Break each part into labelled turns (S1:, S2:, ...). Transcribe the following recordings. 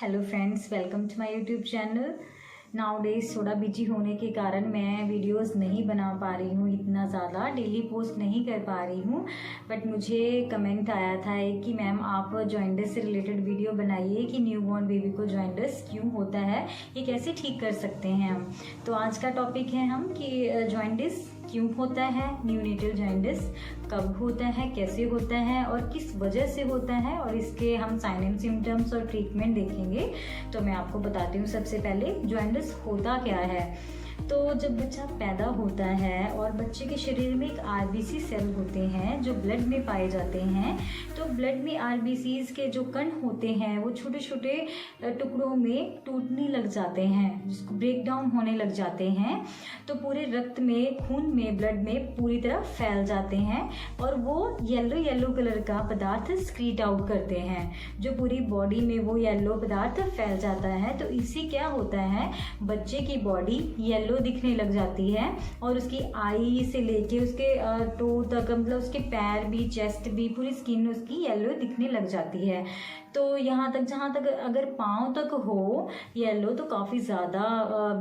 S1: Hello friends, welcome to my YouTube channel. Nowadays थोड़ा busy होने के कारण मैं वीडियोस नहीं बना पा रही हूँ, इतना ज़्यादा डेली पोस्ट नहीं कर पा रही हूँ। बट मुझे कमेंट आया था कि मैम आप जॉइंटिस से रिलेटेड वीडियो बनाइए कि न्यूबॉर्न बेबी को जॉइंटिस क्यों होता है, ये कैसे ठीक कर सकते हैं हम। तो आज का टॉपिक है हम कि जॉइंटिस क्यों होता है, न्यूनेटल जॉइंटिस कब होता है, कैसे होता है और किस वजह से होता है, और इसके हम साइन एंड सिम्टम्स और ट्रीटमेंट देखेंगे। तो मैं आपको बताती हूँ सबसे पहले जॉइंटिस होता क्या है। तो जब बच्चा पैदा होता है और बच्चे के शरीर में एक आरबीसी सेल होते हैं जो ब्लड में पाए जाते हैं, तो ब्लड में आरबीसीज के जो कण होते हैं वो छोटे छोटे टुकड़ों में टूटने लग जाते हैं, जिसको ब्रेक डाउन होने लग जाते हैं। तो पूरे रक्त में, खून में, ब्लड में पूरी तरह फैल जाते हैं और वो येलो येलो कलर का पदार्थ स्क्रीट आउट करते हैं, जो पूरी बॉडी में वो येलो पदार्थ फैल जाता है। तो इससे क्या होता है, बच्चे की बॉडी येलो दिखने लग जाती है और उसकी आई से लेके उसके टो तक, मतलब उसके पैर भी, चेस्ट भी, पूरी स्किन उसकी येलो दिखने लग जाती है। तो यहाँ तक, जहाँ तक अगर पाँव तक हो येलो, तो काफ़ी ज़्यादा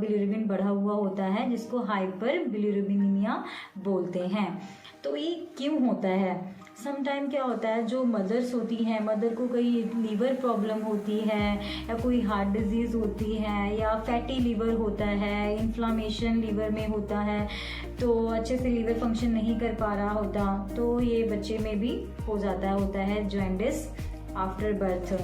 S1: बिलिरुबिन बढ़ा हुआ होता है, जिसको हाइपर बिलिरुबिनीमिया बोलते हैं। तो ये क्यों होता है? सम टाइम क्या होता है, जो मदर्स होती हैं, मदर को कोई लीवर प्रॉब्लम होती है या कोई हार्ट डिजीज़ होती है या फैटी लीवर होता है, इन्फ्लामेशन लीवर में होता है, तो अच्छे से लीवर फंक्शन नहीं कर पा रहा होता, तो ये बच्चे में भी हो जाता है जॉइंटिस आफ्टर बर्थ।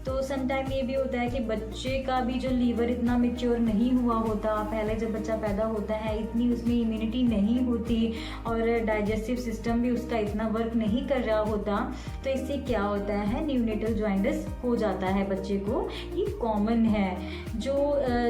S1: तो समटाइम ये भी होता है कि बच्चे का भी जो लीवर इतना मैच्योर नहीं हुआ होता, पहले जब बच्चा पैदा होता है इतनी उसमें इम्यूनिटी नहीं होती और डाइजेस्टिव सिस्टम भी उसका इतना वर्क नहीं कर रहा होता। तो इससे क्या होता है, न्यूनेटल जॉइंटिस हो जाता है बच्चे को। ये कॉमन है, जो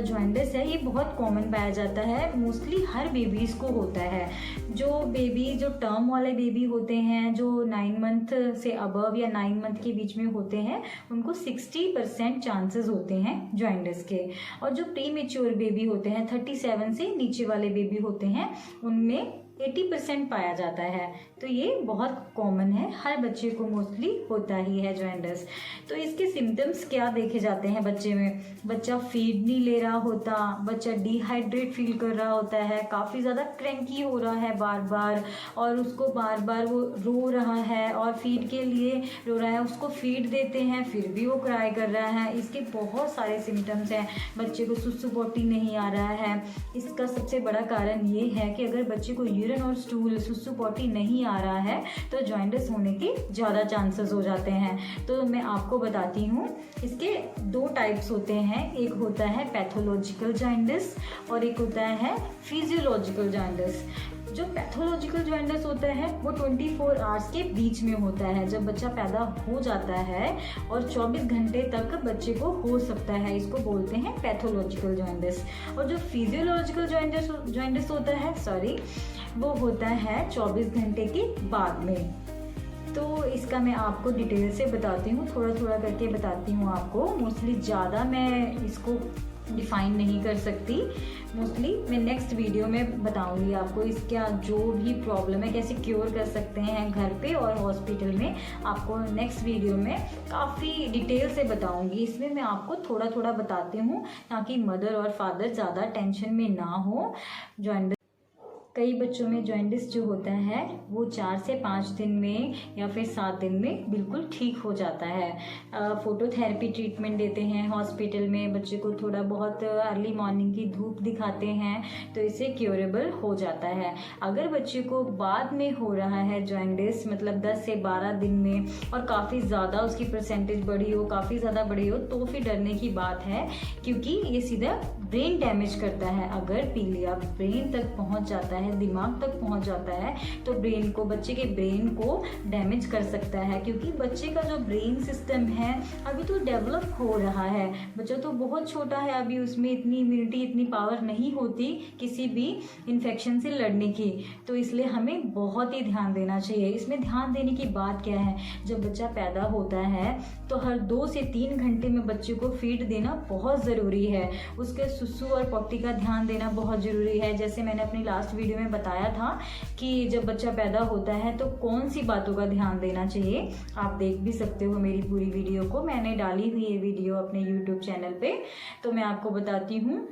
S1: जॉइंटिस है ये बहुत कॉमन पाया जाता है, मोस्टली हर बेबीज़ को होता है। जो बेबी, जो टर्म वाले बेबी होते हैं, जो 9 मंथ से अबव या 9 मंथ के बीच में होते हैं, उनको 60% चांसेस होते हैं जॉइंटिस के। और जो प्री मेच्योर बेबी होते हैं, 37 से नीचे वाले बेबी होते हैं, उनमें 80% पाया जाता है। तो ये बहुत कॉमन है, हर बच्चे को मोस्टली होता ही है जॉइंटिस। तो इसके सिम्टम्स क्या देखे जाते हैं बच्चे में? बच्चा फीड नहीं ले रहा होता, बच्चा डिहाइड्रेट फील कर रहा होता है, काफ़ी ज़्यादा क्रैंकी हो रहा है बार बार, और उसको बार बार वो रो रहा है और फीड के लिए रो रहा है। उसको फीड देते हैं फिर भी वो क्राई कर रहा है। इसके बहुत सारे सिम्टम्स हैं। बच्चे को सुसु पोटी नहीं आ रहा है। इसका सबसे बड़ा कारण ये है कि अगर बच्चे को यूरिन और स्टूल, सुसु पोटी नहीं आ रहा है तो जॉइंटिस होने के ज़्यादा चांसेस हो जाते हैं। तो मैं आपको बताती हूँ, इसके 2 टाइप्स होते हैं। एक होता है पैथोलॉजिकल जॉइंटिस और एक होता है फिजियोलॉजिकल जॉइंटिस। जो पैथोलॉजिकल जॉइंटिस होता है वो 24 आवर्स के बीच में होता है, जब बच्चा पैदा हो जाता है, और 24 घंटे तक बच्चे को हो सकता है। इसको बोलते हैं पैथोलॉजिकल जॉइंटिस। और जो फिजियोलॉजिकल जॉइंटिस होता है, वो होता है 24 घंटे के बाद में। तो इसका मैं आपको डिटेल से बताती हूँ, थोड़ा थोड़ा करके बताती हूँ आपको। मोस्टली ज़्यादा मैं इसको डिफाइन नहीं कर सकती, मोस्टली मैं नेक्स्ट वीडियो में बताऊंगी आपको इसका जो भी प्रॉब्लम है, कैसे क्योर कर सकते हैं घर पे और हॉस्पिटल में। आपको नेक्स्ट वीडियो में काफ़ी डिटेल से बताऊंगी। इसमें मैं आपको थोड़ा थोड़ा बताती हूँ ताकि मदर और फादर ज़्यादा टेंशन में ना हो। जॉइंटिस, कई बच्चों में जॉइंटिस जो होता है वो 4 से 5 दिन में या फिर 7 दिन में बिल्कुल ठीक हो जाता है। फोटोथेरेपी ट्रीटमेंट देते हैं हॉस्पिटल में, बच्चे को थोड़ा बहुत अर्ली मॉर्निंग की धूप दिखाते हैं, तो इससे क्योरेबल हो जाता है। अगर बच्चे को बाद में हो रहा है जॉइंटिस, मतलब 10 से 12 दिन में, और काफ़ी ज़्यादा उसकी परसेंटेज बढ़ी हो, काफ़ी ज़्यादा बढ़ी हो, तो फिर डरने की बात है, क्योंकि ये सीधा ब्रेन डैमेज करता है। अगर पीलिया ब्रेन तक पहुंच जाता है, दिमाग तक पहुंच जाता है, तो ब्रेन को, बच्चे के ब्रेन को डैमेज कर सकता है। क्योंकि बच्चे का जो ब्रेन सिस्टम है अभी तो डेवलप हो रहा है, बच्चा तो बहुत छोटा है अभी, उसमें इतनी इम्यूनिटी, इतनी पावर नहीं होती किसी भी इन्फेक्शन से लड़ने की। तो इसलिए हमें बहुत ही ध्यान देना चाहिए। इसमें ध्यान देने की बात क्या है, जब बच्चा पैदा होता है तो हर 2 से 3 घंटे में बच्चे को फीड देना बहुत ज़रूरी है। उसके सुसु और पोटी का ध्यान देना बहुत ज़रूरी है। जैसे मैंने अपनी लास्ट वीडियो में बताया था कि जब बच्चा पैदा होता है तो कौन सी बातों का ध्यान देना चाहिए। आप देख भी सकते हो मेरी पूरी वीडियो को, मैंने डाली हुई है वीडियो अपने यूट्यूब चैनल पे। तो मैं आपको बताती हूँ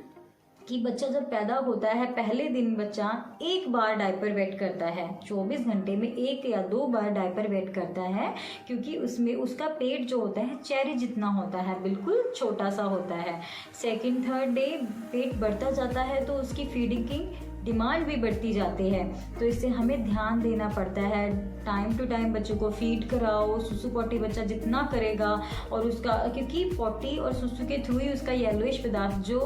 S1: कि बच्चा जब पैदा होता है पहले दिन बच्चा एक बार डायपर वेट करता है, 24 घंटे में 1 या 2 बार डायपर वेट करता है, क्योंकि उसमें उसका पेट जो होता है चेरी जितना होता है, बिल्कुल छोटा सा होता है। सेकंड थर्ड डे पेट बढ़ता जाता है तो उसकी फीडिंग की डिमांड भी बढ़ती जाती है, तो इससे हमें ध्यान देना पड़ता है। टाइम टू टाइम बच्चों को फीड कराओ, सुसु पोटी बच्चा जितना करेगा और उसका, क्योंकि पोटी और सुसु के थ्रू ही उसका येलोइश पदार्थ जो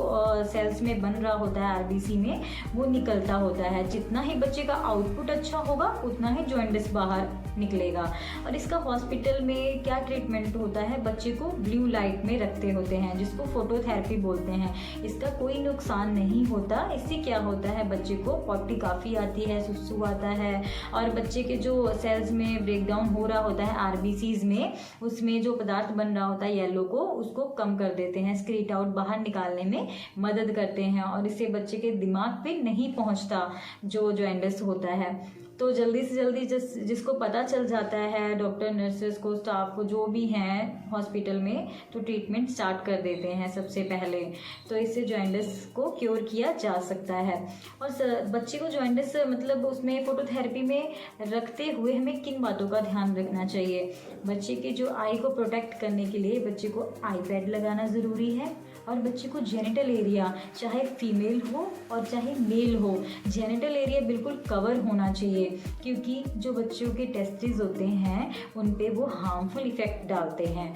S1: सेल्स में बन रहा होता है आरबीसी में, वो निकलता होता है। जितना ही बच्चे का आउटपुट अच्छा होगा उतना ही जॉइंटिस बाहर निकलेगा। और इसका हॉस्पिटल में क्या ट्रीटमेंट होता है, बच्चे को ब्लू लाइट में रखते होते हैं जिसको फोटोथेरेपी बोलते हैं। इसका कोई नुकसान नहीं होता। इससे क्या होता है, बच्चे को पोटी काफ़ी आती है, सुसु आता है, और बच्चे के जो सेल्स में ब्रेकडाउन हो रहा होता है आरबीसीज में, उसमें जो पदार्थ बन रहा होता है येलो को, उसको कम कर देते हैं, स्क्रीट आउट बाहर निकालने में मदद करते हैं। और इससे बच्चे के दिमाग पे नहीं पहुंचता जो जॉइंटिस होता है। तो जल्दी से जल्दी जिसको पता चल जाता है, डॉक्टर नर्सेस को, स्टाफ को, जो भी हैं हॉस्पिटल में, तो ट्रीटमेंट स्टार्ट कर देते हैं सबसे पहले। तो इससे जॉइंटिस को क्योर किया जा सकता है। और बच्चे को जॉइंटिस मतलब उसमें फोटोथेरेपी में रखते हुए हमें किन बातों का ध्यान रखना चाहिए। बच्चे के जो आई को प्रोटेक्ट करने के लिए बच्चे को आई पैड लगाना ज़रूरी है। और बच्चे को जेनिटल एरिया, चाहे फीमेल हो और चाहे मेल हो, जेनिटल एरिया बिल्कुल कवर होना चाहिए, क्योंकि जो बच्चों के टेस्टिस होते हैं उन पे वो हार्मफुल इफ़ेक्ट डालते हैं।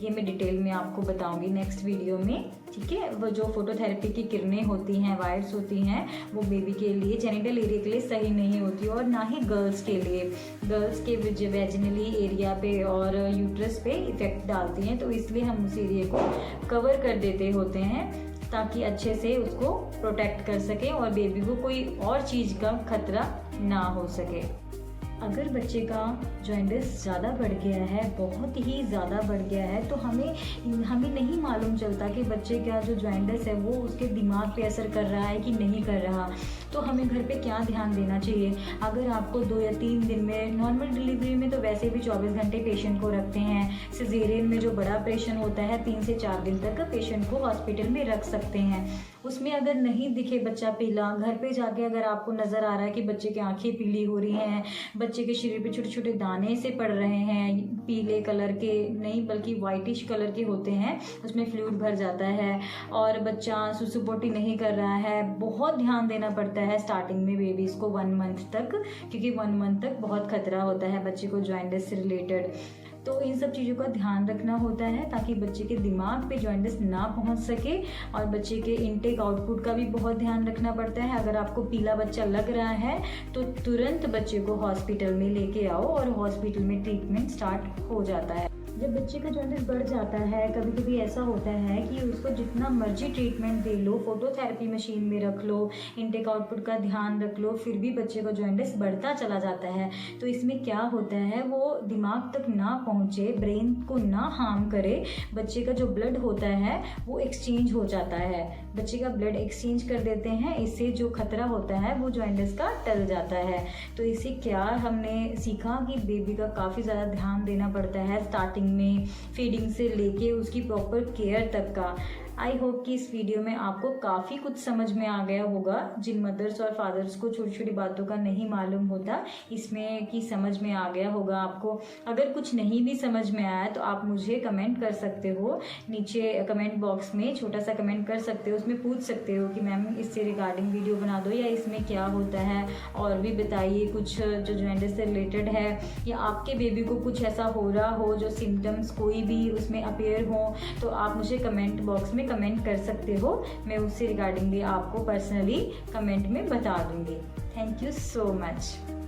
S1: ये मैं डिटेल में आपको बताऊंगी नेक्स्ट वीडियो में, ठीक है। वो जो फोटोथेरेपी की किरणें होती हैं, वायर्स होती हैं, वो बेबी के लिए, जेनिटल एरिया के लिए सही नहीं होती, और ना ही गर्ल्स के लिए। गर्ल्स के वेजिनली एरिया पे और यूट्रस पे इफेक्ट डालती हैं, तो इसलिए हम उस एरिया को कवर कर देते होते हैं ताकि अच्छे से उसको प्रोटेक्ट कर सकें और बेबी को कोई और चीज़ का खतरा ना हो सके। अगर बच्चे का जॉइंटिस ज़्यादा बढ़ गया है, बहुत ही ज़्यादा बढ़ गया है, तो हमें नहीं मालूम चलता कि बच्चे का जो जॉइंटिस है वो उसके दिमाग पे असर कर रहा है कि नहीं कर रहा। तो हमें घर पे क्या ध्यान देना चाहिए। अगर आपको 2 या 3 दिन में, नॉर्मल डिलीवरी में तो वैसे भी 24 घंटे पेशेंट को रखते हैं, सिजेरियन में जो बड़ा ऑपरेशन होता है 3 से 4 दिन तक पेशेंट को हॉस्पिटल में रख सकते हैं। उसमें अगर नहीं दिखे बच्चा पीला, घर पे जाके अगर आपको नज़र आ रहा है कि बच्चे की आंखें पीली हो रही हैं, बच्चे के शरीर पे छोटे छोटे दाने से पड़ रहे हैं, पीले कलर के नहीं बल्कि वाइटिश कलर के होते हैं, उसमें फ्लूइड भर जाता है, और बच्चा सुसु पोटी नहीं कर रहा है, बहुत ध्यान देना पड़ता है स्टार्टिंग में बेबीज़ को 1 मंथ तक, क्योंकि 1 मंथ तक बहुत खतरा होता है बच्चे को जॉइंटिस से रिलेटेड। तो इन सब चीज़ों का ध्यान रखना होता है ताकि बच्चे के दिमाग पे जॉइंटिस ना पहुंच सके। और बच्चे के इनटेक आउटपुट का भी बहुत ध्यान रखना पड़ता है। अगर आपको पीला बच्चा लग रहा है तो तुरंत बच्चे को हॉस्पिटल में लेके आओ और हॉस्पिटल में ट्रीटमेंट स्टार्ट हो जाता है। जब बच्चे का जॉइंटिस बढ़ जाता है, कभी कभी ऐसा होता है कि उसको जितना मर्जी ट्रीटमेंट दे लो, फोटोथेरेपी मशीन में रख लो, इनटेक आउटपुट का ध्यान रख लो, फिर भी बच्चे का जॉइंटिस बढ़ता चला जाता है। तो इसमें क्या होता है, वो दिमाग तक ना पहुँचे, ब्रेन को ना हार्म करे, बच्चे का जो ब्लड होता है वो एक्सचेंज हो जाता है, बच्चे का ब्लड एक्सचेंज कर देते हैं। इससे जो खतरा होता है वो जॉइंटिस का टल जाता है। तो इससे क्या हमने सीखा कि बेबी का काफ़ी ज़्यादा ध्यान देना पड़ता है स्टार्टिंग में, फीडिंग से लेके उसकी प्रॉपर केयर तक का। आई होप कि इस वीडियो में आपको काफ़ी कुछ समझ में आ गया होगा। जिन मदर्स और फादर्स को छोटी छोटी बातों का नहीं मालूम होता, इसमें कि समझ में आ गया होगा आपको। अगर कुछ नहीं भी समझ में आया तो आप मुझे कमेंट कर सकते हो, नीचे कमेंट बॉक्स में छोटा सा कमेंट कर सकते हो, उसमें पूछ सकते हो कि मैम इससे रिगार्डिंग वीडियो बना दो, या इसमें क्या होता है और भी बताइए कुछ जो जॉइंटिस से रिलेटेड है, या आपके बेबी को कुछ ऐसा हो रहा हो जो सिम्टम्स कोई भी उसमें अपीयर हो, तो आप मुझे कमेंट बॉक्स में कमेंट कर सकते हो। मैं उससे रिगार्डिंग भी आपको पर्सनली कमेंट में बता दूंगी। Thank you so much.